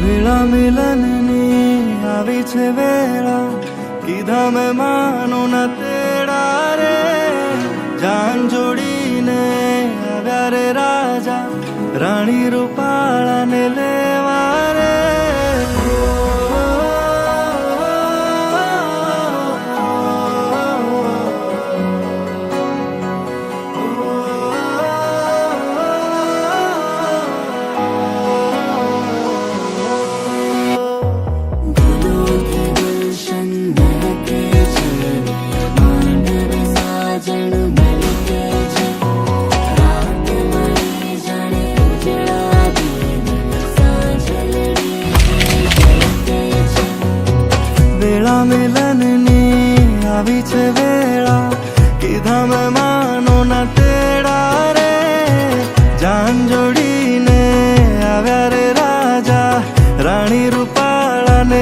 વેળા મિલનની આવી છે વેળા, કીધા મેં માનો ના તેડા રે. જાન જોડીને આવ્યા રે રાજા, રાણી રૂપાળાને લેવા રે. વેળા મિલનની આવી છે વેળા, કીધા મેં માનો ના તેડા રે. જાન જોડીને આવ્યા રે રાજા, રાણી રૂપાળાને